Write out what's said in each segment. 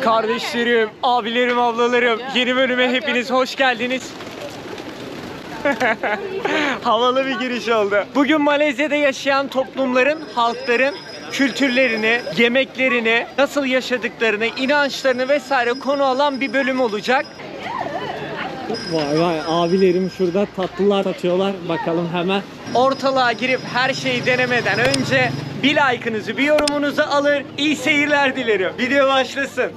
Kardeşlerim, abilerim, ablalarım, yeni bölüme hepiniz hoş geldiniz. Havalı bir giriş oldu. Bugün Malezya'da yaşayan toplumların, halkların kültürlerini, yemeklerini, nasıl yaşadıklarını, inançlarını vesaire konu alan bir bölüm olacak. Vay vay, abilerim şurada tatlılar satıyorlar. Bakalım hemen. Ortalığa girip her şeyi denemeden önce bir like'ınızı, bir yorumunuzu alır. İyi seyirler dilerim. Video başlasın.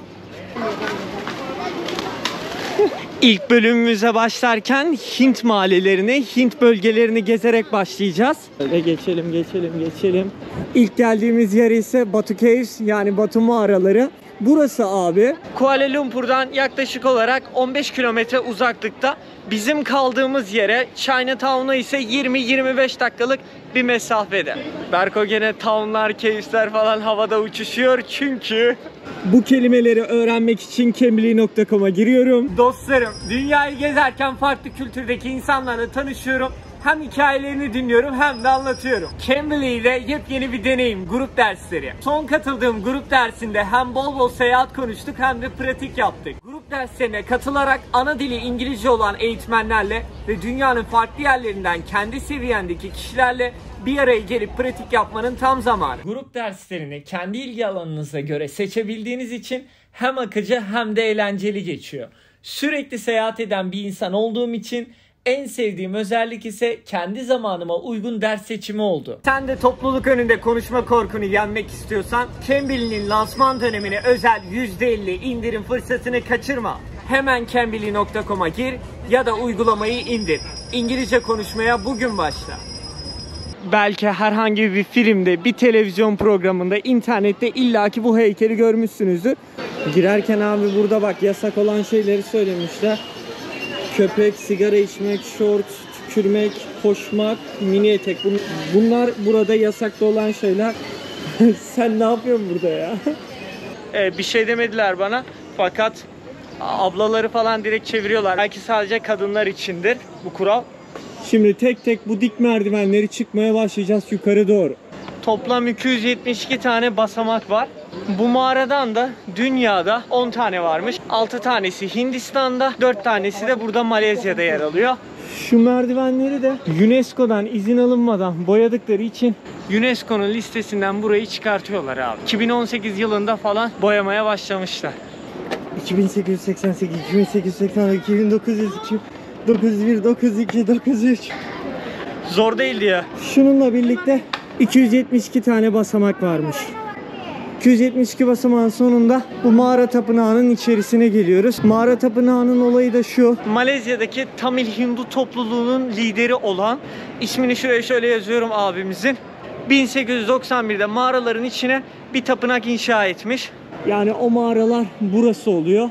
İlk bölümümüze başlarken Hint mahallelerini, Hint bölgelerini gezerek başlayacağız. Ve geçelim. İlk geldiğimiz yer ise Batu Caves, yani Batu mağaraları. Burası abi Kuala Lumpur'dan yaklaşık olarak 15 kilometre uzaklıkta. Bizim kaldığımız yere, Chinatown'a ise 20-25 dakikalık bir mesafede. Berko gene townlar, caves'ler falan havada uçuşuyor çünkü bu kelimeleri öğrenmek için cambly.com'a giriyorum. Dostlarım, dünyayı gezerken farklı kültürdeki insanlarla tanışıyorum. Hem hikayelerini dinliyorum hem de anlatıyorum. Cambly ile yepyeni bir deneyim, grup dersleri. Son katıldığım grup dersinde hem bol seyahat konuştuk hem de pratik yaptık. Grup derslerine katılarak ana dili İngilizce olan eğitmenlerle ve dünyanın farklı yerlerinden kendi seviyendeki kişilerle bir araya gelip pratik yapmanın tam zamanı. Grup derslerini kendi ilgi alanınıza göre seçebildiğiniz için hem akıcı hem de eğlenceli geçiyor. Sürekli seyahat eden bir insan olduğum için en sevdiğim özellik ise kendi zamanıma uygun ders seçimi oldu. Sen de topluluk önünde konuşma korkunu yenmek istiyorsan Cambly'nin lansman dönemine özel %50 indirim fırsatını kaçırma. Hemen cambly.com'a gir ya da uygulamayı indir. İngilizce konuşmaya bugün başla. Belki herhangi bir filmde, bir televizyon programında, internette illaki bu heykeli görmüşsünüzdür. Girerken abi burada bak yasak olan şeyleri söylemişler. Köpek, sigara içmek, şort, tükürmek, koşmak, mini etek. Bunlar burada yasaklı olan şeyler. Sen ne yapıyorsun burada ya? Bir şey demediler bana. Fakat ablaları falan direkt çeviriyorlar. Belki sadece kadınlar içindir bu kural. Şimdi tek tek bu dik merdivenleri çıkmaya başlayacağız yukarı doğru. Toplam 272 tane basamak var. Bu mağaradan da dünyada 10 tane varmış. 6 tanesi Hindistan'da, 4 tanesi de burada Malezya'da yer alıyor. Şu merdivenleri de UNESCO'dan izin alınmadan boyadıkları için UNESCO'nun listesinden burayı çıkartıyorlar abi. 2018 yılında falan boyamaya başlamışlar. 2888, 2880, 2900, 901, 92, 93. Zor değildi ya. Şununla birlikte 272 tane basamak varmış. 272 basamağın sonunda bu mağara tapınağının içerisine geliyoruz. Mağara tapınağının olayı da şu. Malezya'daki Tamil Hindu topluluğunun lideri olan, ismini şuraya şöyle yazıyorum abimizin. 1891'de mağaraların içine bir tapınak inşa etmiş. Yani o mağaralar burası oluyor.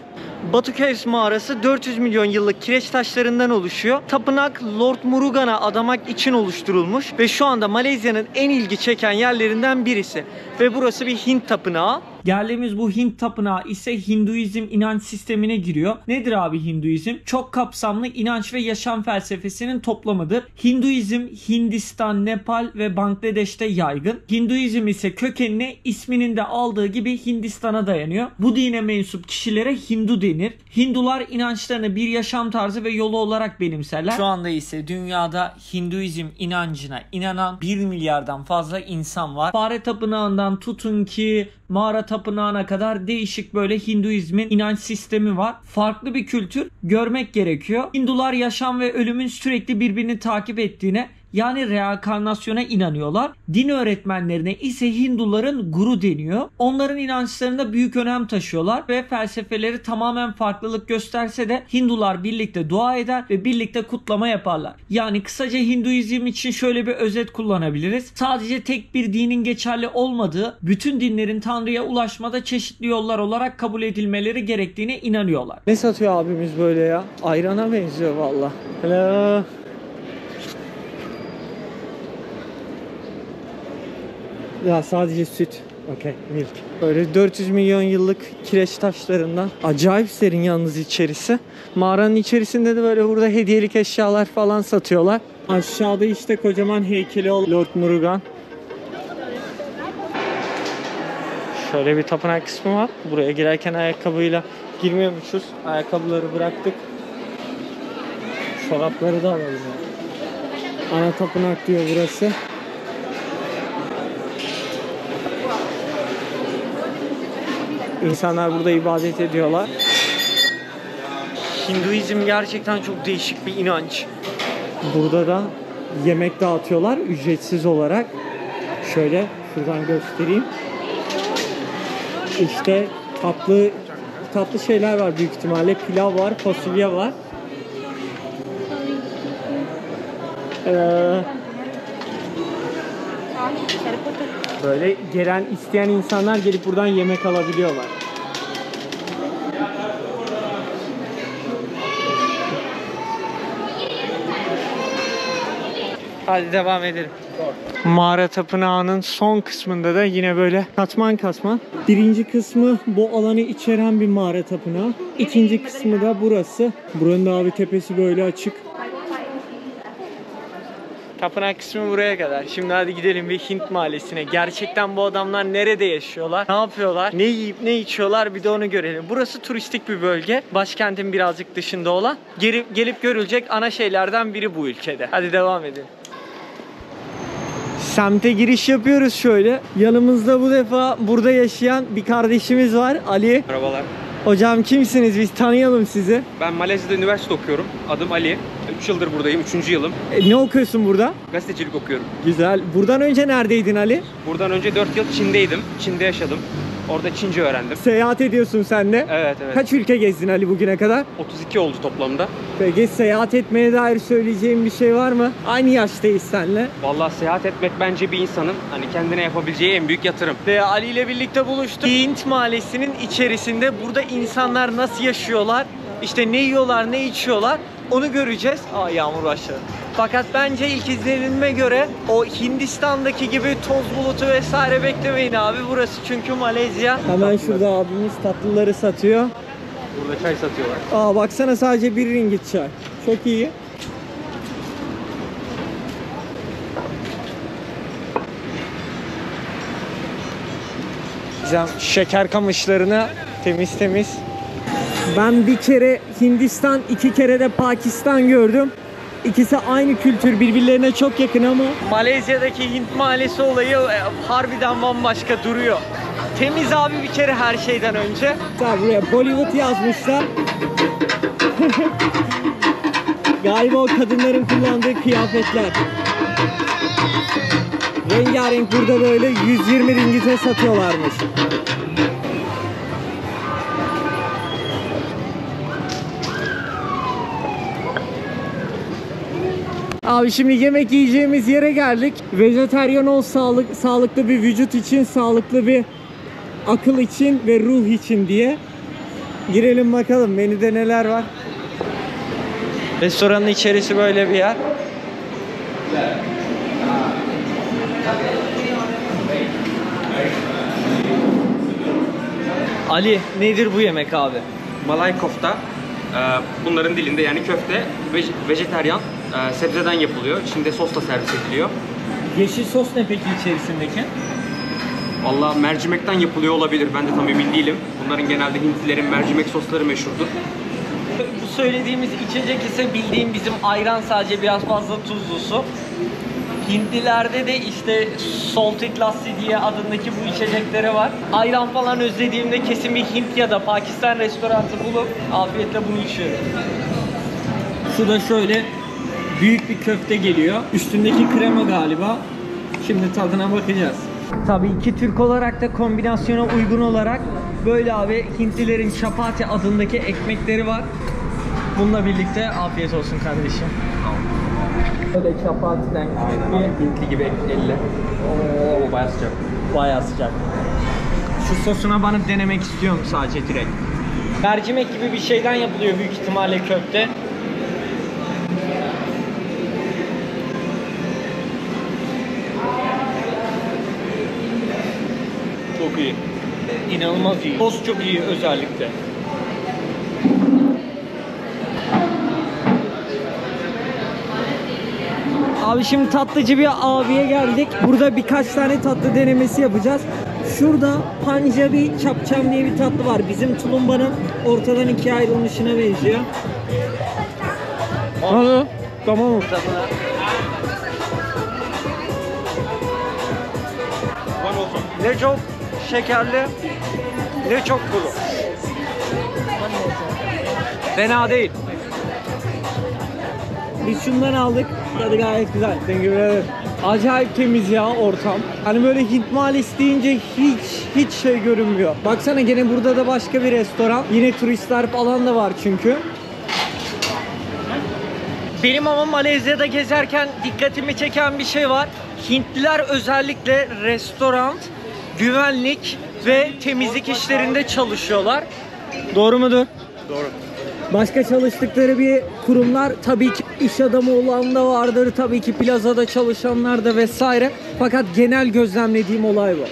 Batu Caves mağarası 400 milyon yıllık kireç taşlarından oluşuyor. Tapınak Lord Murugan'a adamak için oluşturulmuş ve şu anda Malezya'nın en ilgi çeken yerlerinden birisi. Ve burası bir Hint tapınağı. Geldiğimiz bu Hint tapınağı ise Hinduizm inanç sistemine giriyor. Nedir abi Hinduizm? Çok kapsamlı inanç ve yaşam felsefesinin toplamıdır. Hinduizm Hindistan, Nepal ve Bangladeş'te yaygın. Hinduizm ise kökenine isminin de aldığı gibi Hindistan'a dayanıyor. Bu dine mensup kişilere Hindu denir. Hindular inançlarını bir yaşam tarzı ve yolu olarak benimserler. Şu anda ise dünyada Hinduizm inancına inanan 1 milyardan fazla insan var. Fare tapınağından tutun ki mağara tapınağına kadar değişik böyle Hinduizmin inanç sistemi var. Farklı bir kültür, görmek gerekiyor. Hindular yaşam ve ölümün sürekli birbirini takip ettiğine, yani reenkarnasyona inanıyorlar. Din öğretmenlerine ise Hinduların guru deniyor. Onların inançlarında büyük önem taşıyorlar ve felsefeleri tamamen farklılık gösterse de Hindular birlikte dua eder ve birlikte kutlama yaparlar. Yani kısaca Hinduizm için şöyle bir özet kullanabiliriz. Sadece tek bir dinin geçerli olmadığı, bütün dinlerin Tanrı'ya ulaşmada çeşitli yollar olarak kabul edilmeleri gerektiğine inanıyorlar. Ne satıyor abimiz böyle ya? Ayrana benziyor valla. Hello. Ya sadece süt. Okay, milk. Böyle 400 milyon yıllık kireç taşlarından. Acayip serin yalnız içerisi. Mağaranın içerisinde de böyle burada hediyelik eşyalar falan satıyorlar. Aşağıda işte kocaman heykeli Lord Murugan. Şöyle bir tapınak kısmı var. Buraya girerken ayakkabıyla girmiyormuşuz. Ayakkabıları bıraktık. Çorapları da alalım. Ana tapınak diyor burası. İnsanlar burada ibadet ediyorlar. Hinduizm gerçekten çok değişik bir inanç. Burada da yemek dağıtıyorlar ücretsiz olarak. Şöyle şuradan göstereyim. İşte tatlı şeyler var büyük ihtimalle. Pilav var, fasulye var. Böyle gelen isteyen insanlar gelip buradan yemek alabiliyorlar. Hadi devam edelim. Mağara tapınağının son kısmında da yine böyle katman katman. Birinci kısmı bu alanı içeren bir mağara tapınağı. İkinci kısmı da burası. Buranın da abi tepesi böyle açık. Tapınak kısmı buraya kadar. Şimdi hadi gidelim bir Hint mahallesine. Gerçekten bu adamlar nerede yaşıyorlar? Ne yapıyorlar? Ne yiyip ne içiyorlar? Bir de onu görelim. Burası turistik bir bölge. Başkentin birazcık dışında olan. Gelip görülecek ana şeylerden biri bu ülkede. Hadi devam edelim. Semte giriş yapıyoruz şöyle. Yanımızda bu defa burada yaşayan bir kardeşimiz var. Ali. Merhabalar. Hocam kimsiniz? Biz tanıyalım sizi. Ben Malezya'da üniversite okuyorum. Adım Ali. 3 yıldır buradayım. 3. yılım. Ne okuyorsun burada? Gazetecilik okuyorum. Güzel. Buradan önce neredeydin Ali? Buradan önce 4 yıl Çin'deydim. Çin'de yaşadım. Orada Çince öğrendim. Seyahat ediyorsun sen de. Evet. Kaç ülke gezdin Ali bugüne kadar? 32 oldu toplamda. Peki seyahat etmeye dair söyleyeceğim bir şey var mı? Aynı yaştayız seninle. Vallahi seyahat etmek bence bir insanın hani kendine yapabileceği en büyük yatırım. Ve Ali ile birlikte buluştuk. Hint mahallesinin içerisinde burada insanlar nasıl yaşıyorlar? İşte ne yiyorlar, ne içiyorlar? Onu göreceğiz. Aa, yağmur başladı. Fakat bence ilk izlenime göre o Hindistan'daki gibi toz bulutu vesaire beklemeyin abi. Burası çünkü Malezya. Hemen şurada abimiz tatlıları satıyor. Burada çay satıyorlar. Aa, baksana sadece 1 ringgit çay. Çok iyi. Güzel şeker kamışlarını temiz. Ben bir kere Hindistan, 2 kere de Pakistan gördüm. İkisi aynı kültür, birbirlerine çok yakın ama Malezya'daki Hint mahallesi olayı harbiden bambaşka duruyor. Temiz abi bir kere her şeyden önce. Buraya Bollywood yazmışlar. Galiba o kadınların kullandığı kıyafetler. Rengarenk burada böyle 120 ringgite satıyorlarmış. Abi şimdi yemek yiyeceğimiz yere geldik. Vejetaryen ol, sağlıklı bir vücut için, sağlıklı bir akıl için ve ruh için diye. Girelim bakalım menüde neler var. Restoranın içerisi böyle bir yer. Ali, nedir bu yemek abi? Malay kofta. Bunların dilinde yani köfte. Vejetaryen. Sebzeden yapılıyor. İçinde sosla servis ediliyor. Yeşil sos ne peki içerisindeki? Vallahi mercimekten yapılıyor olabilir. Ben de tam emin değilim. Bunların genelde Hintlilerin mercimek sosları meşhurdur. Bu söylediğimiz içecek ise bildiğim bizim ayran, sadece biraz fazla tuzlusu. Hintlilerde de işte salted lassi diye adındaki bu içecekleri var. Ayran falan özlediğimde kesin bir Hint ya da Pakistan restoranı bulup afiyetle bunu içiyorum. Şu da şöyle büyük bir köfte geliyor. Üstündeki krema galiba. Şimdi tadına bakacağız. Tabii ki Türk olarak da kombinasyona uygun olarak böyle abi Hintlilerin chapati adındaki ekmekleri var. Bununla birlikte afiyet olsun kardeşim. Böyle chapati'den Aynen. Hintli gibi elle. Oo, bayağı sıcak. Bayağı sıcak. Şu sosuna banıp denemek istiyorum sadece direkt. Mercimek gibi bir şeyden yapılıyor büyük ihtimalle köfte. Çok iyi. İnanılmaz iyi. Sos çok iyi özellikle. Abi şimdi tatlıcı bir abiye geldik. Burada birkaç tane tatlı denemesi yapacağız. Şurada Punjabi çapçam diye bir tatlı var. Bizim tulumbanın ortadan ikiye ayrılmışına benziyor. Hadi. Tamam. Ne çok şekerli, ne çok kuru. Fena değil. Biz şundan aldık. Tadı gayet güzel. Thank you very much. Acayip temiz ya ortam. Hani böyle Hint mahallesi deyince hiç şey görünmüyor. Baksana gene burada da başka bir restoran. Yine turistler falan da var çünkü. Benim ama Malezya'da gezerken dikkatimi çeken bir şey var. Hintliler özellikle restoran, güvenlik ve temizlik işlerinde çalışıyorlar. Doğru mudur? Doğru. Başka çalıştıkları bir kurumlar tabii ki iş adamı olan da vardır. Tabii ki plazada çalışanlar da vesaire. Fakat genel gözlemlediğim olay bu.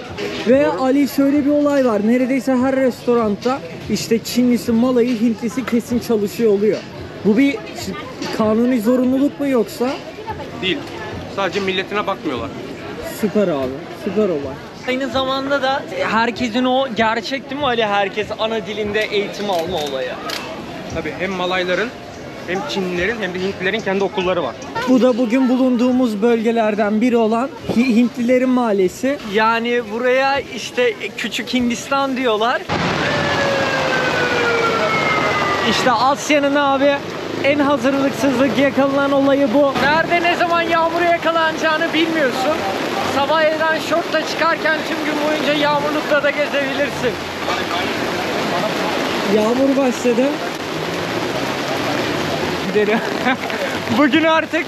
Ve Ali şöyle bir olay var. Neredeyse her restoranda işte Çinlisi, Malayı, Hintlisi kesin çalışıyor oluyor. Bu bir kanuni zorunluluk mu yoksa? Değil. Sadece milletine bakmıyorlar. Süper abi. Süper olay. Aynı zamanda da herkesin o gerçek değil mi Ali? Herkes ana dilinde eğitim alma olayı. Tabii hem Malayların hem Çinlilerin hem de Hintlilerin kendi okulları var. Bu da bugün bulunduğumuz bölgelerden biri olan Hintlilerin mahallesi. Yani buraya işte Küçük Hindistan diyorlar. İşte Asya'nın abi en hazırlıksızlık yakalanan olayı bu. Nerede ne zaman yağmura yakalanacağını bilmiyorsun. Sabah evden şortla çıkarken tüm gün boyunca yağmurlukla da gezebilirsin. Yağmur başladı. Gidelim. Bugün artık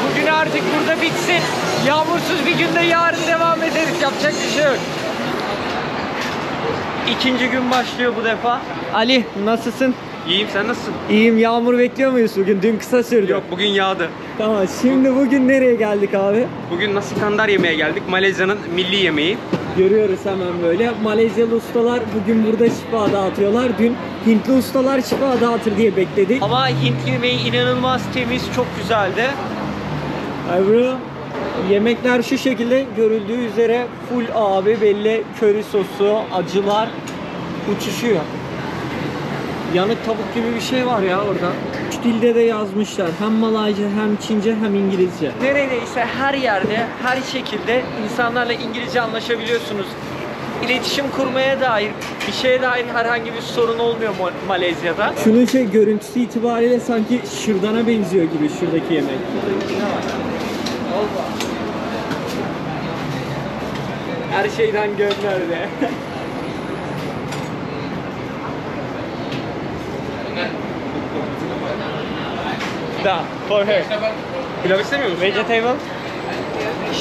bugün artık burada bitsin. Yağmursuz bir günde yarın devam ederiz. Yapacak bir şey yok. İkinci gün başlıyor bu defa. Ali nasılsın? İyiyim, sen nasılsın? İyiyim. Yağmur bekliyor muyuz bugün? Dün kısa sürdü. Yok, bugün yağdı. Tamam. Şimdi bugün nereye geldik abi? Bugün nasi kandar yemeye geldik. Malezya'nın milli yemeği. Görüyoruz hemen böyle. Malezyalı ustalar bugün burada şifa dağıtıyorlar. Dün Hintli ustalar şifa dağıtır diye bekledik. Ama Hint yemeği inanılmaz temiz, çok güzeldi. Ay bro. Yemekler şu şekilde görüldüğü üzere full abi belli köri sosu, acılar uçuşuyor. Yanık tavuk gibi bir şey var ya orada. Üç dilde de yazmışlar. Hem Malayca, hem Çince, hem İngilizce. Neredeyse her yerde, her şekilde insanlarla İngilizce anlaşabiliyorsunuz. İletişim kurmaya dair, bir şeye dair herhangi bir sorun olmuyor Malezya'da. Şunun görüntüsü itibariyle sanki şırdana benziyor gibi şuradaki yemek. Her şeyden gönderdi. Da, for her. Pilav istemiyor musun? Vegetable.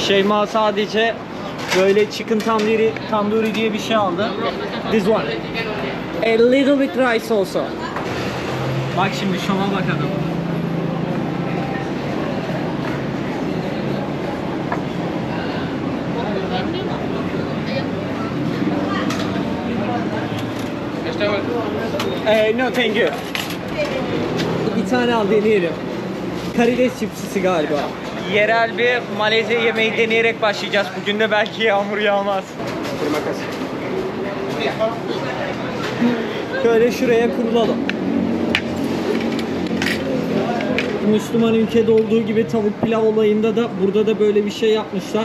Şeyma sadece böyle chicken tandoori diye bir şey aldı. This one. A little bit rice also. Bak şimdi şova bakalım. No thank you. Bir tane al deneyelim. Karides çipsisi galiba. Yerel bir Malezya yemeği deneyerek başlayacağız. Bugün de belki yağmur yağmaz. Şöyle şuraya kurulalım. Müslüman ülkede olduğu gibi tavuk pilav olayında da burada da böyle bir şey yapmışlar.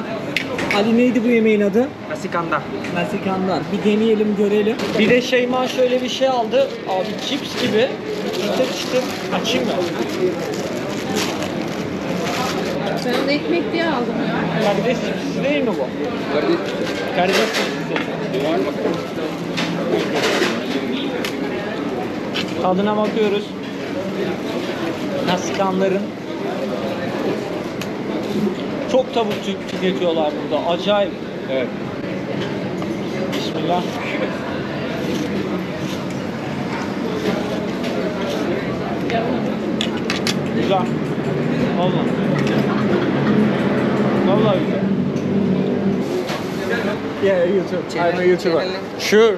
Ali neydi bu yemeğin adı? Nasi kandar. Nasi kandar. Bir deneyelim görelim. Bir de Şeyma şöyle bir şey aldı. Abi cips gibi. İşte açayım mı? Ben onu ekmek diye aldım ya. Karides cipsisi değil mi bu? Karides cipsisi. Tadına bakıyoruz. Nasi kandarın. Çok tavuk tüketiyorlar burada. Acayip. Evet. Bismillah. Güzel. Vallahi. Vallahi güzel. Yeah, YouTube. I'm a YouTuber. Sure.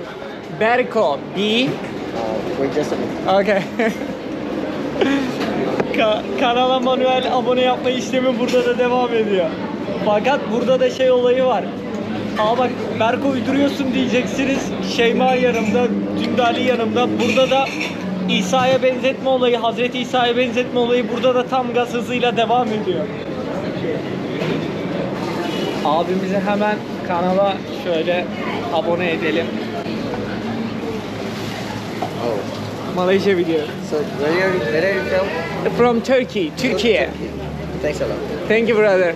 Berko. B Wait just a minute. Okay. Kanala manuel abone yapma işlemi burada da devam ediyor. Fakat burada da şey olayı var. Aa bak Berko uyduruyorsun diyeceksiniz. Şeyma yanımda, Dündali yanımda. Burada da İsa'ya benzetme olayı, Hazreti İsa'ya benzetme olayı burada da tam gaz hızıyla devam ediyor. Abimize hemen kanala şöyle abone edelim. Oh. Malaysia video. So where are you from? From Turkey, Türkiye. Thanks a lot. Thank you brother.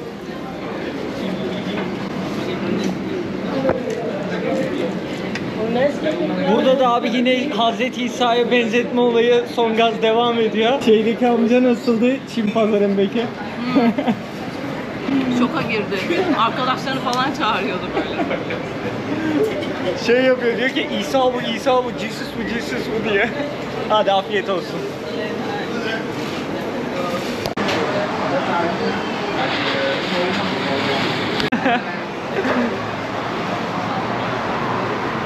Burada da abi yine Hazreti İsa'ya benzetme olayı son gaz devam ediyor. Şeydeki amca nasıldı Çin pazarındaki? Şoka girdi. Arkadaşlarını falan çağırıyordu böyle. Şey yapıyor diyor ki İsa bu, İsa bu, Jesus bu, Jesus bu diye. Hadi afiyet olsun.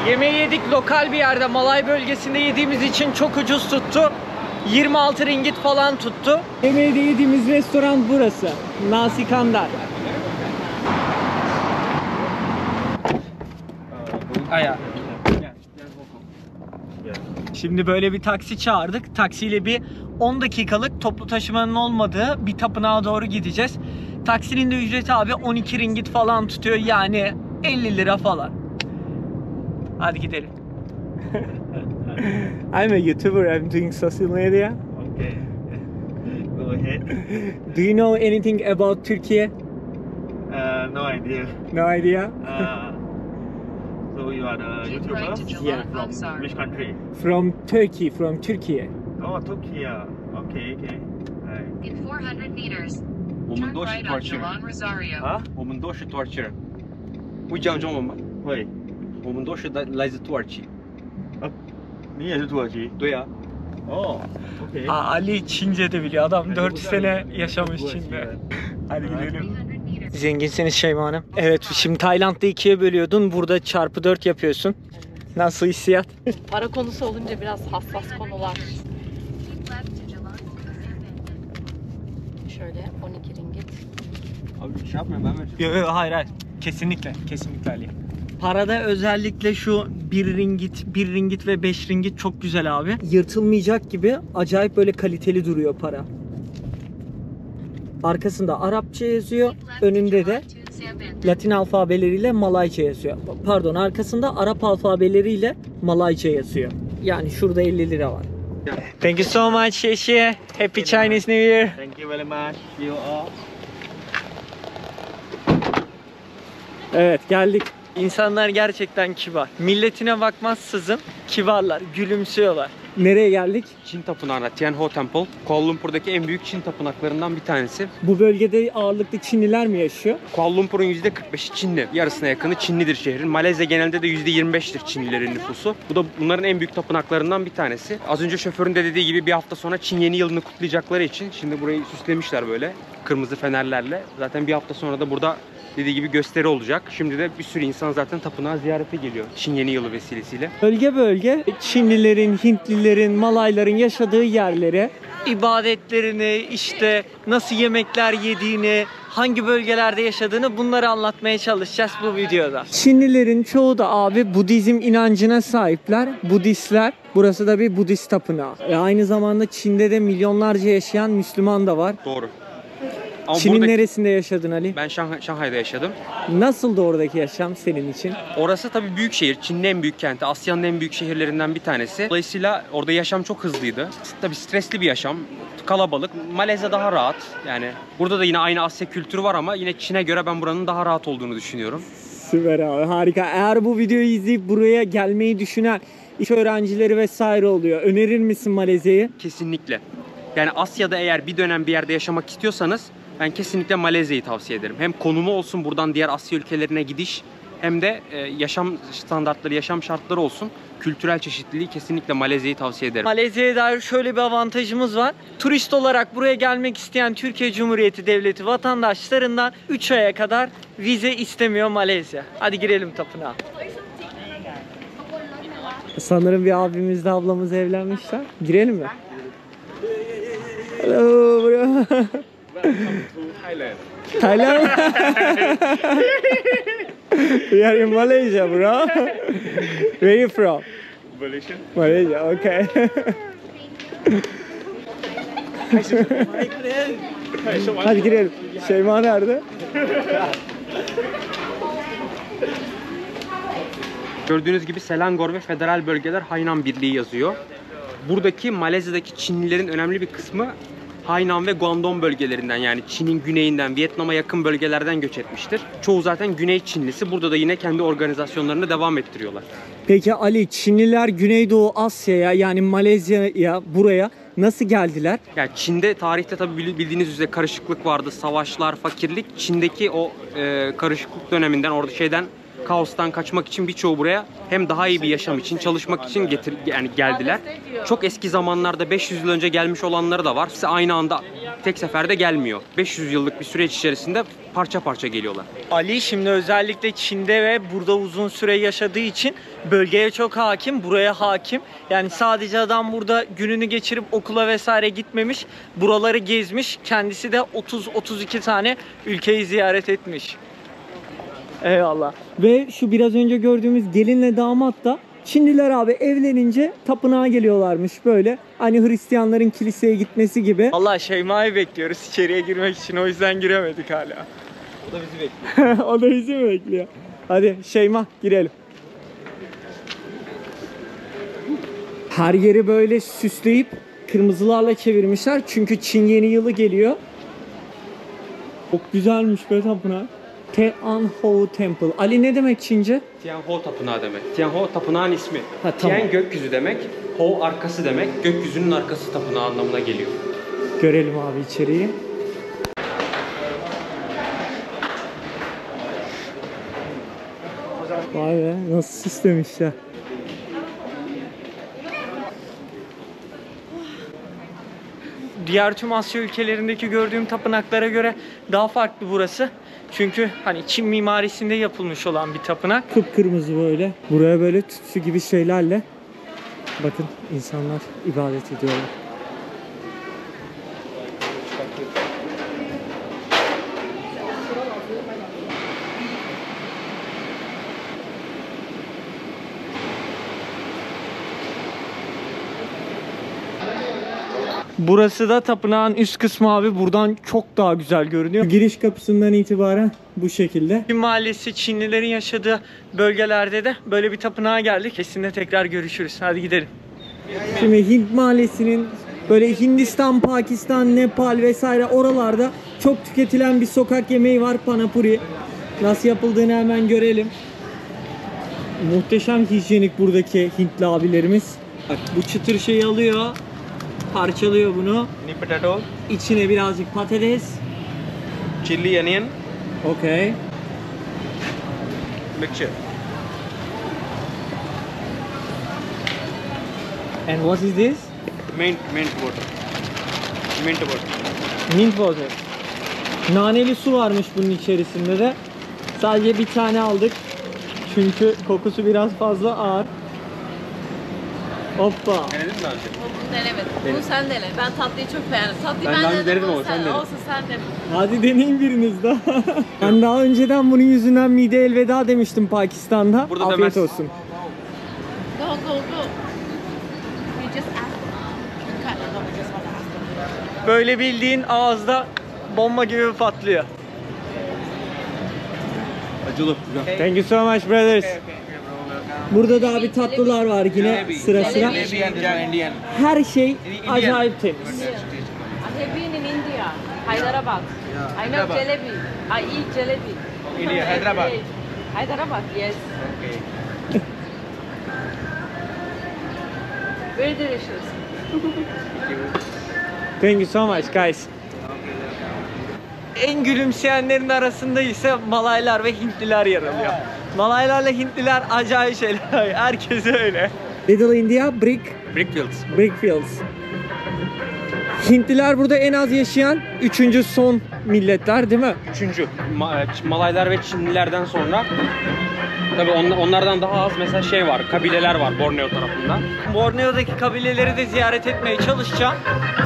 Yemeği yedik lokal bir yerde, Malay bölgesinde yediğimiz için çok ucuz tuttu. 26 ringgit falan tuttu. Yemeği de yediğimiz restoran burası. Nasi Kandar. Aya. Şimdi böyle bir taksi çağırdık. Taksiyle bir 10 dakikalık toplu taşımanın olmadığı bir tapınağa doğru gideceğiz. Taksinin de ücreti abi 12 ringgit falan tutuyor. Yani 50 lira falan. Hadi gidelim. I'm a YouTuber. I'm doing social media. Okay. Go ahead. Do you know anything about Turkey? No idea. No idea. So you are the YouTuber? Yeah. From which country? From Turkey. From Turkey. Oh, Turkey. Okay, okay. Right. In 400 meters, 我们 turn 都是 right 土耳 on 其人 Jalan Rosario. 啊？我们都是土耳其人。会讲中文吗？会。我们都是来自土耳其。你也是土耳其？对呀、哦，OK。 Ali Çince de biliyor. Adam 4 sene yaşamış Çin'de. Hadi gidelim. Zenginsiniz Şeyma Hanım. Evet, şimdi Tayland'da 2'ye bölüyordun. Burada çarpı 4 yapıyorsun. Nasıl hissiyat? Para konusu olunca biraz hassas konular. Keep left to Jalan. Şöyle 12 ringgit. Abi bir şey yapmıyorum ben vereceğim. Yok hayır hayır. Kesinlikle. Kesinlikle Ali. Parada özellikle şu 1 ringgit ve 5 ringgit çok güzel abi. Yırtılmayacak gibi acayip böyle kaliteli duruyor para. Arkasında Arapça yazıyor. Keep left to Önünde de Jalan Tunsia Benteng. Latin alfabeleriyle Malayca yazıyor. Pardon, arkasında Arap alfabeleriyle Malayca yazıyor. Yani şurada 50 lira var. Thank you so much. Xie. Happy Chinese New Year. Thank you very much. You all. Evet, geldik. İnsanlar gerçekten kibar. Milletine bakmazsızın kibarlar, gülümsüyorlar. Nereye geldik? Çin Tapınağı'na, Tianho Temple. Kuala Lumpur'daki en büyük Çin tapınaklarından bir tanesi. Bu bölgede ağırlıklı Çinliler mi yaşıyor? Kuala Lumpur'un %45'i Çinli. Yarısına yakını Çinlidir şehrin. Malezya genelde de %25'tir Çinlilerin nüfusu. Bu da bunların en büyük tapınaklarından bir tanesi. Az önce şoförün de dediği gibi bir hafta sonra Çin yeni yılını kutlayacakları için şimdi burayı süslemişler böyle kırmızı fenerlerle. Zaten bir hafta sonra da burada dediği gibi gösteri olacak. Şimdi de bir sürü insan zaten tapınağa ziyarete geliyor Çin yeni yılı vesilesiyle. Bölge bölge Çinlilerin, Hintlilerin, Malayların yaşadığı yerlere ibadetlerini, işte nasıl yemekler yediğini, hangi bölgelerde yaşadığını bunları anlatmaya çalışacağız bu videoda. Çinlilerin çoğu da abi Budizm inancına sahipler. Budistler. Burası da bir Budist tapınağı. Aynı zamanda Çin'de de milyonlarca yaşayan Müslüman da var. Doğru. Ama Çin'in buradaki- neresinde yaşadın Ali? Ben Şanghay'da yaşadım. Nasıldı oradaki yaşam senin için? Orası tabii büyük şehir. Çin'in en büyük kenti. Asya'nın en büyük şehirlerinden bir tanesi. Dolayısıyla orada yaşam çok hızlıydı. Tabii stresli bir yaşam. Kalabalık. Malezya daha rahat. Yani burada da yine aynı Asya kültürü var ama yine Çin'e göre ben buranın daha rahat olduğunu düşünüyorum. Süper abi, harika. Eğer bu videoyu izleyip buraya gelmeyi düşünen iş öğrencileri vesaire oluyor, önerir misin Malezya'yı? Kesinlikle. Yani Asya'da eğer bir dönem bir yerde yaşamak istiyorsanız ben kesinlikle Malezya'yı tavsiye ederim. Hem konumu olsun buradan diğer Asya ülkelerine gidiş hem de yaşam standartları, yaşam şartları olsun. Kültürel çeşitliliği kesinlikle Malezya'yı tavsiye ederim. Malezya'ya dair şöyle bir avantajımız var. Turist olarak buraya gelmek isteyen Türkiye Cumhuriyeti Devleti vatandaşlarından 3 aya kadar vize istemiyor Malezya. Hadi girelim tapınağa. Sanırım bir abimizle ablamız evlenmişler. Girelim mi? Hello bro. Thailand. We are in Malaysia, bro. Where are you from? Malaysia. Malaysia, okay. Hadi girelim. Şeyma nerede? Gördüğünüz gibi Selangor ve Federal Bölgeler Hainan Birliği yazıyor. Buradaki Malezya'daki Çinlilerin önemli bir kısmı Hainan ve Guangdong bölgelerinden, yani Çin'in güneyinden, Vietnam'a yakın bölgelerden göç etmiştir. Çoğu zaten Güney Çinlisi. Burada da yine kendi organizasyonlarını devam ettiriyorlar. Peki Ali, Çinliler Güneydoğu Asya'ya yani Malezya'ya buraya nasıl geldiler? Yani Çin'de tarihte tabii bildiğiniz üzere karışıklık vardı, savaşlar, fakirlik. Çin'deki o karışıklık döneminden, orada kaostan kaçmak için birçoğu buraya hem daha iyi bir yaşam için, çalışmak için geldiler. Çok eski zamanlarda 500 yıl önce gelmiş olanları da var. Hepsi aynı anda tek seferde gelmiyor. 500 yıllık bir süreç içerisinde parça parça geliyorlar. Ali şimdi özellikle Çin'de ve burada uzun süre yaşadığı için bölgeye çok hakim, buraya hakim. Yani sadece adam burada gününü geçirip okula vesaire gitmemiş, buraları gezmiş. Kendisi de 30-32 tane ülkeyi ziyaret etmiş. Eyvallah. Ve şu biraz önce gördüğümüz gelinle damat da Çinliler abi evlenince tapınağa geliyorlarmış böyle. Hani Hristiyanların kiliseye gitmesi gibi. Allah Şeyma'yı bekliyoruz içeriye girmek için, o yüzden giremedik hala. O da bizi bekliyor. O da bizi mi bekliyor? Hadi Şeyma girelim. Her yeri böyle süsleyip kırmızılarla çevirmişler. Çünkü Çin yeni yılı geliyor. Çok güzelmiş be tapınak. Tianho Temple. Ali ne demek Çince? Tianho Tapınağı demek. Tianho tapınağın ismi. Ha, tamam. Tian gökyüzü demek, Ho arkası demek. Gökyüzünün arkası tapınağı anlamına geliyor. Görelim abi içeriği. Vay be, nasıl süslemişler. Diğer tüm Asya ülkelerindeki gördüğüm tapınaklara göre daha farklı burası. Çünkü hani Çin mimarisinde yapılmış olan bir tapınak. Kıpkırmızı böyle. Buraya böyle tütsü gibi şeylerle bakın insanlar ibadet ediyorlar. Burası da tapınağın üst kısmı abi. Buradan çok daha güzel görünüyor. Giriş kapısından itibaren bu şekilde. Çin Mahallesi, Çinlilerin yaşadığı bölgelerde de böyle bir tapınağa geldik. Kesinlikle tekrar görüşürüz. Hadi gidelim. Şimdi Hint Mahallesi'nin böyle Hindistan, Pakistan, Nepal vesaire oralarda çok tüketilen bir sokak yemeği var. Panapuri. Nasıl yapıldığını hemen görelim. Muhteşem hijyenik buradaki Hintli abilerimiz. Bak, bu çıtır şeyi alıyor. Parçalıyor bunu. Need potato, İçine birazcık patates. chili, onion, Okay. mixture. And what is this? Mint water. Mint water. Mint water. Naneli su varmış bunun içerisinde de. Sadece bir tane aldık. Çünkü kokusu biraz fazla ağır. Hoppa. Denedin mi daha önce? Denemedim. Bunu sen dene. Ben tatlıyı çok beğendim. Tatlıyı Ben daha önce denedim denedim ama sen dene. Olsun sen dene. Hadi deneyin biriniz daha. Ben daha önceden bunun yüzünden mide elveda demiştim Pakistan'da. Burada Afiyet demezsin. olsun. Go go go. You just ask them. No, I just want to ask them. Böyle bildiğin ağızda bomba gibi patlıyor. Acılı. Thank you so much brothers. Burada da abi tatlılar var yine sıra sıra. Indian. Her şey acayip temiz. I have been in India, Hyderabad. I know jalebi. I eat jalebi. India, Hyderabad. Hyderabad, yes. Very delicious. Thank you so much guys. En gülümseyenlerin arasında ise Malaylar ve Hintliler yer alıyor. Malaylarla Hintliler acayip şeyler. Herkes öyle. Little India, Brickfields. Hintliler burada en az yaşayan 3. son milletler değil mi? Üçüncü. Malaylar ve Çinlilerden sonra Tabii onlardan daha az mesela şey var, kabileler var Borneo tarafında. Borneo'daki kabileleri de ziyaret etmeye çalışacağım.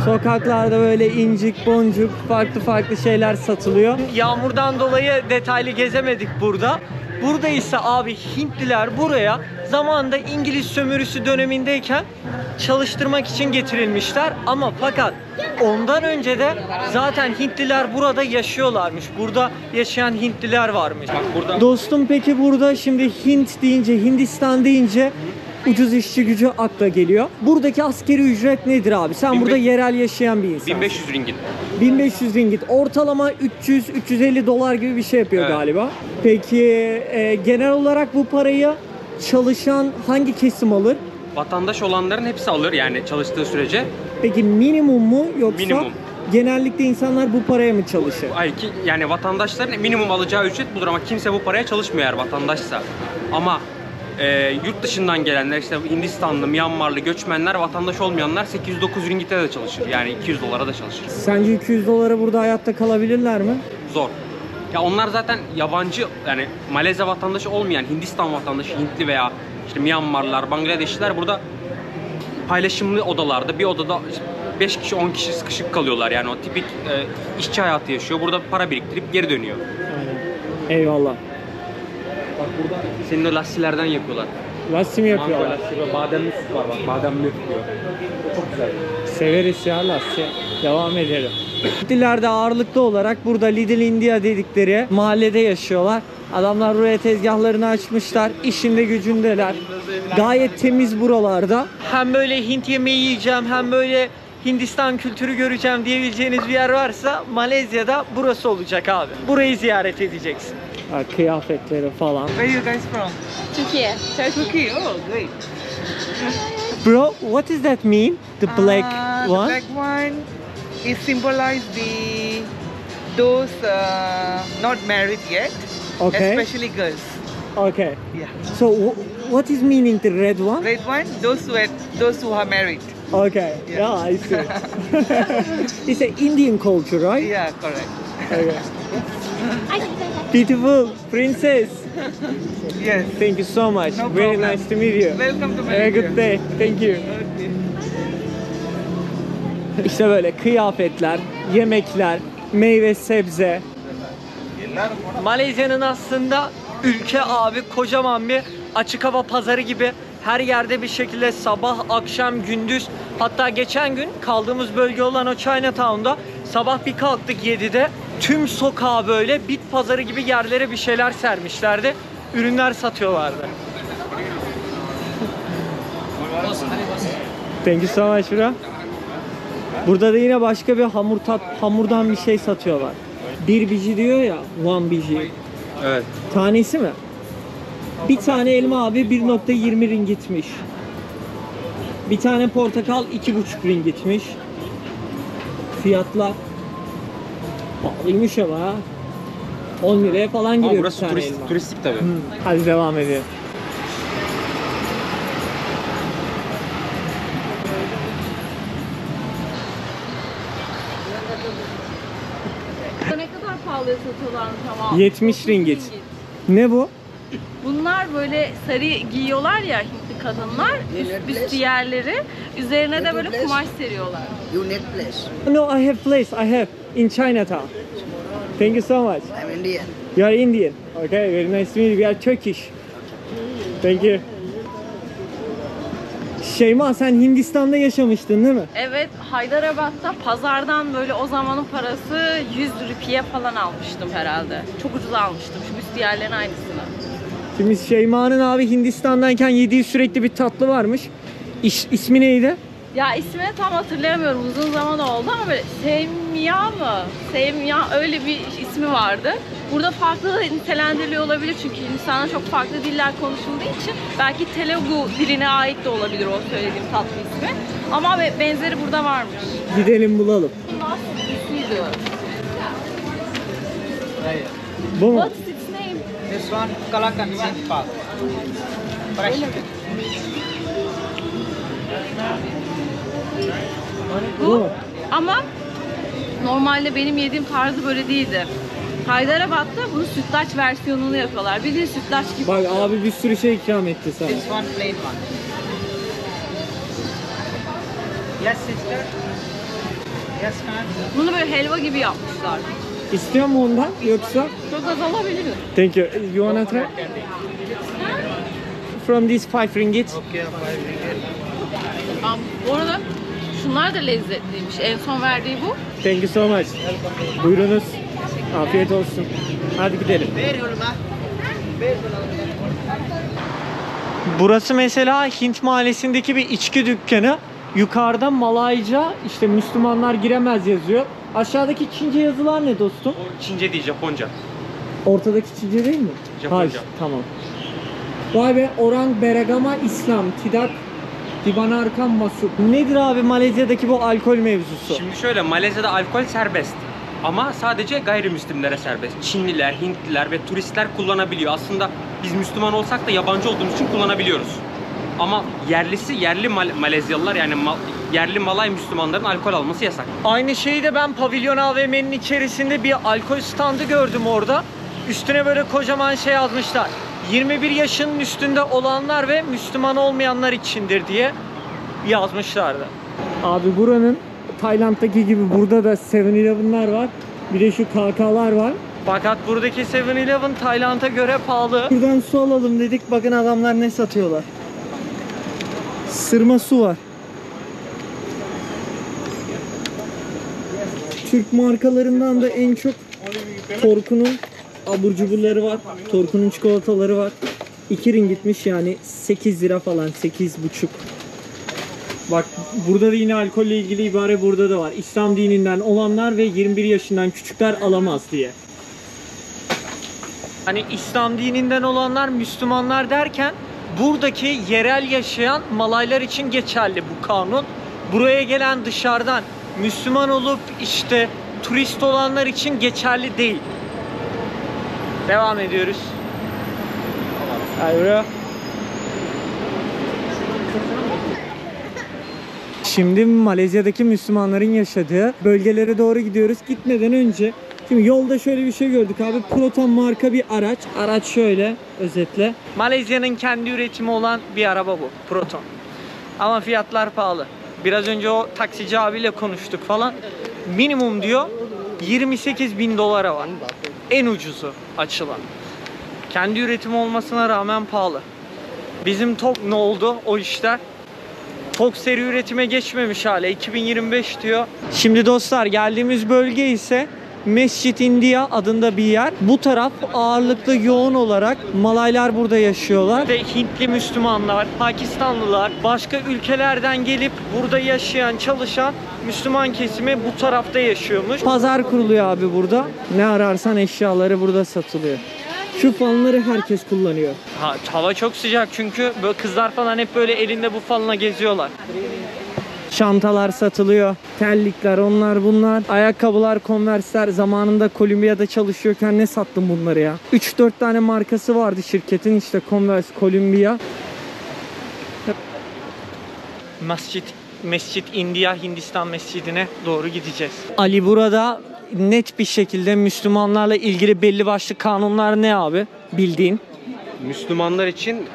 Sokaklarda böyle incik boncuk farklı farklı şeyler satılıyor. Yağmurdan dolayı detaylı gezemedik burada. Burada ise abi Hintliler buraya zamanında İngiliz sömürüsü dönemindeyken çalıştırmak için getirilmişler. Ama fakat ondan önce de zaten Hintliler burada yaşıyorlarmış. Burada yaşayan Hintliler varmış. Bak burada Dostum peki burada şimdi Hint deyince, Hindistan deyince ucuz işçi gücü akla geliyor. Buradaki askeri ücret nedir abi? Sen burada yerel yaşayan bir insansın. 1500 ringgit. 1500 ringgit. Ortalama 300-350 dolar gibi bir şey yapıyor Evet. galiba. Peki genel olarak bu parayı çalışan hangi kesim alır? Vatandaş olanların hepsi alır yani çalıştığı sürece. Peki minimum mu yoksa Minimum. genellikle insanlar bu paraya mı çalışır? Hayır ki yani vatandaşların minimum alacağı ücret budur ama kimse bu paraya çalışmıyor eğer vatandaşsa. Ama yurt dışından gelenler işte Hindistanlı, Myanmarlı göçmenler, vatandaş olmayanlar 809 ringgit'e de çalışır. Yani 200 dolara da çalışır. Sence 200 dolara burada hayatta kalabilirler mi? Zor. Ya onlar zaten yabancı yani Malezya vatandaşı olmayan Hindistan vatandaşı, Hintli veya işte Myanmarlılar, Bangladeşliler burada paylaşımlı odalarda bir odada 5 kişi 10 kişi sıkışık kalıyorlar. Yani o tipik işçi hayatı yaşıyor. Burada para biriktirip geri dönüyor. Aynen. Eyvallah. Bak burada senin o lastilerden yapıyorlar. Lassi mi Mango yapıyorlar? lasti ve bademli süt var bak. Bademli yapıyor. O çok güzel. Severiz ya lassi. Devam edelim. Hintliler de ağırlıklı olarak burada Little India dedikleri mahallede yaşıyorlar. Adamlar buraya tezgahlarını açmışlar. İşinde gücündeler. Gayet temiz buralarda. Hem böyle Hint yemeği yiyeceğim hem böyle Hindistan kültürü göreceğim diyebileceğiniz bir yer varsa Malezya'da burası olacak abi. Burayı ziyaret edeceksin. Ha, kıyafetleri falan. Where are you guys from? Turkey. Turkey. Oh, great. Bro, what does that mean? The black The one? black one is symbolize those not married yet, Okay. especially girls. Okay. Yeah. So what is meaning the red one? Red one, those who are married. Okay. Yeah, I see. It's an Indian culture, right? Yeah, correct. Okay. Beautiful princess. Yes. Thank you so much. No Very problem. nice to meet you. Welcome to Have a good Malaysia. day. Thank you. İşte böyle kıyafetler, yemekler, meyve, sebze. Malezya'nın aslında ülke abi kocaman bir açık hava pazarı gibi. Her yerde bir şekilde sabah, akşam, gündüz, hatta geçen gün kaldığımız bölge olan o Chinatown'da sabah bir kalktık 7'de. Tüm sokağa böyle bit pazarı gibi yerlere bir şeyler sermişlerdi. Ürünler satıyorlardı. Thank you so much bro. Burada da yine başka bir hamurdan bir şey satıyorlar. Bir biji diyor ya, one biji. Evet. Tanesi mi? Bir tane elma abi 1.20 ringgitmiş. Bir tane portakal 2.5 ringgitmiş. Fiyatlar pahalıymış ama ha. 10 liraya falan Ama giriyor bir burası tane elma. turistik tabii. Hadi devam edelim. Ne kadar pahalıya satıyorlarmış ama. 70 ringgit. Ne bu? Bunlar böyle sarı giyiyorlar ya Hintli kadınlar. Üst yerleri. Üzerine de böyle kumaş seriyorlar. You need place. No, I have place. I have in Chinatown. Thank you so much. I'm Indian. You are Indian. Okay, very nice to meet you. We are Turkish. Thank you. Şeyma sen Hindistan'da yaşamıştın değil mi? Evet, Haydarabad'da pazardan böyle o zamanın parası 100 rupiye falan almıştım herhalde. Çok ucuz almıştım şu büstiyerlerin aynısını. Şimdi Şeyma'nın abi Hindistan'dayken yediği sürekli bir tatlı varmış. İsmi neydi? Ya ismini tam hatırlayamıyorum, uzun zaman oldu ama böyle Semya mı? Semya öyle bir ismi vardı. Burada farklı da nitelendiriliyor olabilir çünkü Hindistan'da çok farklı diller konuşulduğu için belki Telugu diline ait de olabilir o söylediğim tatlı ismi. Ama benzeri burada varmış. Gidelim bulalım. Nasıl ismiydi? Bu mu? What's its name? This one, Kalakan Singh Park. Fresh. Bu mu? Ama normalde benim yediğim tarzı böyle değildi. Hyderabad'da bunun sütlaç versiyonunu yapıyorlar. Bildiğin sütlaç gibi. Bak oluyor. abi bir sürü şey ikram etti sana. This one plain one. Yes, sister. Yes, ma'am. Bunu böyle helva gibi yapmışlar. İstiyor mu ondan yoksa? Çok az alabilirim. Thank you. You wanna try? From this 5 ringgit. Bu arada şunlar da lezzetliymiş. En son verdiği bu. Thank you so much. Buyurunuz. Afiyet olsun. Hadi gidelim. Burası mesela Hint mahallesindeki bir içki dükkanı. Yukarıda Malayca, işte Müslümanlar giremez yazıyor. Aşağıdaki Çince yazılar ne dostum? Çince değil, Japonca. Ortadaki Çince değil mi? Japonca. Hayır, tamam. Vay be, Orang Beragama İslam, Tidak Dibanarkan Masuk. Nedir abi Malezya'daki bu alkol mevzusu? Şimdi şöyle, Malezya'da alkol serbest. Ama sadece gayrimüslimlere serbest. Çinliler, Hintliler ve turistler kullanabiliyor. Aslında biz Müslüman olsak da yabancı olduğumuz için kullanabiliyoruz. Ama yerli Malezyalılar, yani yerli Malay Müslümanların alkol alması yasak. Aynı şeyi de ben Pavilyon AVM'nin içerisinde bir alkol standı gördüm orada. Üstüne böyle kocaman şey yazmışlar. 21 yaşının üstünde olanlar ve Müslüman olmayanlar içindir diye yazmışlardı. Abi buranın Tayland'daki gibi burada da 7-Eleven'lar var. Bir de şu KK'lar var. Fakat buradaki 7-Eleven Tayland'a göre pahalı. Buradan su alalım dedik. Bakın adamlar ne satıyorlar. Sırma su var. Türk markalarından da en çok Torku'nun abur cuburları var. Torku'nun çikolataları var. 2 ringgitmiş yani 8 lira falan, 8,5. Bak burada da yine alkolle ilgili ibare burada da var. İslam dininden olanlar ve 21 yaşından küçükler alamaz diye. Hani İslam dininden olanlar Müslümanlar derken buradaki yerel yaşayan Malaylar için geçerli bu kanun. Buraya gelen dışarıdan Müslüman olup işte turist olanlar için geçerli değil. Devam ediyoruz. Hayır. Şimdi Malezya'daki Müslümanların yaşadığı bölgelere doğru gidiyoruz. Gitmeden önce şimdi yolda şöyle bir şey gördük abi. Proton marka bir araç. Araç şöyle özetle. Malezya'nın kendi üretimi olan bir araba bu. Proton. Ama fiyatlar pahalı. Biraz önce o taksici abiyle konuştuk falan. Minimum diyor 28.000 dolara var. En ucuzu açılan. Kendi üretimi olmasına rağmen pahalı. Bizim TOG ne oldu o işler? TOG seri üretime geçmemiş hala. 2025 diyor. Şimdi dostlar geldiğimiz bölge ise Mescid India adında bir yer. Bu taraf ağırlıklı yoğun olarak Malaylar burada yaşıyorlar. Ve Hintli Müslümanlar, Pakistanlılar, başka ülkelerden gelip burada yaşayan, çalışan Müslüman kesimi bu tarafta yaşıyormuş. Pazar kuruluyor abi burada. Ne ararsan eşyaları burada satılıyor. Şu fanları herkes kullanıyor. Hava çok sıcak çünkü böyle kızlar falan hep böyle elinde bu fanla geziyorlar. Çantalar satılıyor. Terlikler, onlar bunlar. Ayakkabılar, Converse'ler. Zamanında Columbia'da çalışıyorken ne sattım bunları ya? 3-4 tane markası vardı şirketin. İşte Converse, Columbia. Mescid India, Hindistan mescidine doğru gideceğiz. Ali burada net bir şekilde Müslümanlarla ilgili belli başlı kanunlar ne abi? Bildiğin. Müslümanlar için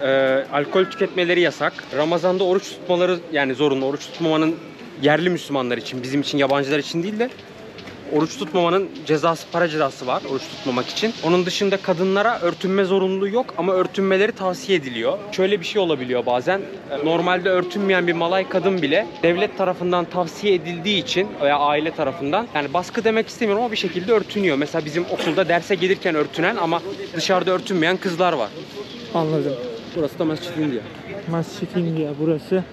alkol tüketmeleri yasak. Ramazan'da oruç tutmaları yani zorunlu. Oruç tutmamanın yerli Müslümanlar için, bizim için, yabancılar için değil de oruç tutmamanın cezası, para cezası var oruç tutmamak için. Onun dışında kadınlara örtünme zorunluluğu yok ama örtünmeleri tavsiye ediliyor. Şöyle bir şey olabiliyor bazen. Normalde örtünmeyen bir Malay kadın bile devlet tarafından tavsiye edildiği için veya aile tarafından, yani baskı demek istemiyorum ama bir şekilde örtünüyor. Mesela bizim okulda derse gelirken örtünen ama dışarıda örtünmeyen kızlar var. Anladım. Burası da Mescid India. Mescid India burası.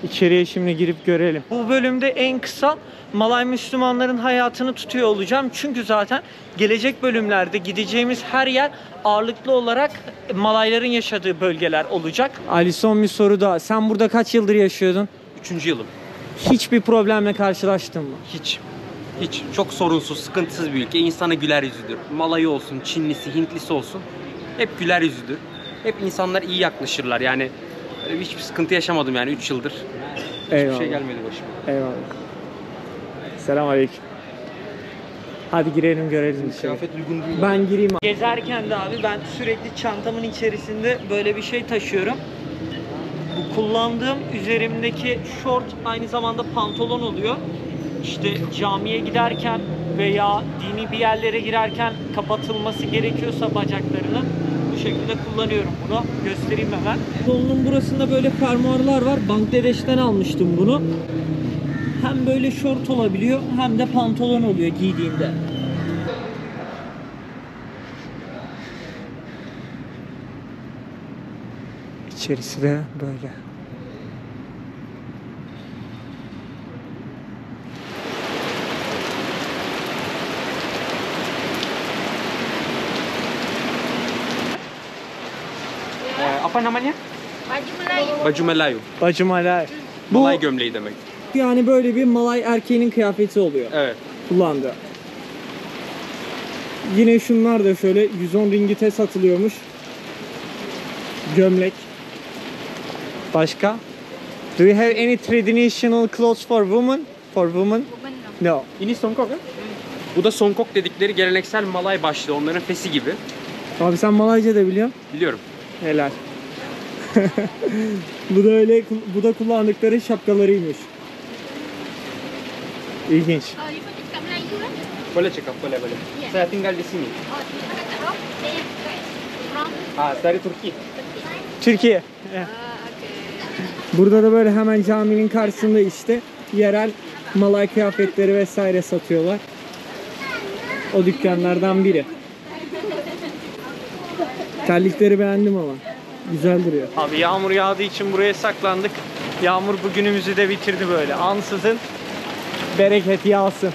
İçeriye şimdi girip görelim. Bu bölümde en kısa Malay Müslümanların hayatını tutuyor olacağım. Çünkü zaten gelecek bölümlerde gideceğimiz her yer ağırlıklı olarak Malayların yaşadığı bölgeler olacak. Ali son bir soru daha. Sen burada kaç yıldır yaşıyordun? 3. yılım. Hiçbir problemle karşılaştın mı? Hiç. Çok sorunsuz, sıkıntısız bir ülke. İnsanı güler yüzüdür. Malayı olsun, Çinlisi, Hintlisi olsun. Hep güler yüzüdür. Hep insanlar iyi yaklaşırlar. Yani hiçbir sıkıntı yaşamadım yani 3 yıldır. Hiçbir Eyvallah. şey gelmedi başıma. Eyvallah. Selamünaleyküm. Hadi girelim görelim bir şey. Kıyafet uygun değil. Ben gireyim. Gezerken de abi ben sürekli çantamın içerisinde böyle bir şey taşıyorum. Bu kullandığım üzerimdeki şort aynı zamanda pantolon oluyor. İşte camiye giderken veya dini bir yerlere girerken kapatılması gerekiyorsa bacaklarının bu şekilde kullanıyorum bunu. Göstereyim hemen. Kolunun burasında böyle fermuarlar var. Bangladeş'ten almıştım bunu. Hem böyle şort olabiliyor hem de pantolon oluyor giydiğinde. İçerisi de böyle. Apa namanya? Baju Melayu. Bacı Malay. Bu Malay gömleği demek. yani böyle bir Malay erkeğinin kıyafeti oluyor. Evet. Kullandı. Yine şunlar da şöyle 110 ringgite satılıyormuş. Gömlek. Başka? Do you have any traditional clothes for women? For women? No. Ini songkok ya? Bu da songkok dedikleri geleneksel Malay başlığı. Onların fesi gibi. Abi sen Malayca da biliyorsun. Biliyorum. Helal. Bu da öyle, bu da kullandıkları şapkalarıymış. İlginç. Boleh cakap, boleh. Saya tinggal di sini. Dari Turki. Türkiye. Burada da böyle hemen caminin karşısında işte yerel Malay kıyafetleri vesaire satıyorlar. O dükkanlardan biri. Terlikleri beğendim ama. Güzel duruyor. Abi yağmur yağdığı için buraya saklandık. Yağmur bugünümüzü de bitirdi böyle. Ansızın bereket yağsın.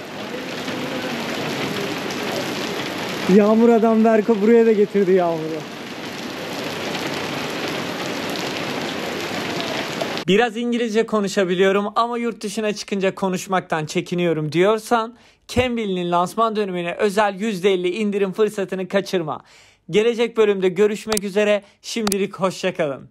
Yağmur adam Berko buraya da getirdi yağmuru. Biraz İngilizce konuşabiliyorum ama yurt dışına çıkınca konuşmaktan çekiniyorum diyorsan Cambly'nin lansman dönemine özel %50 indirim fırsatını kaçırma. Gelecek bölümde görüşmek üzere. Şimdilik hoşça kalın.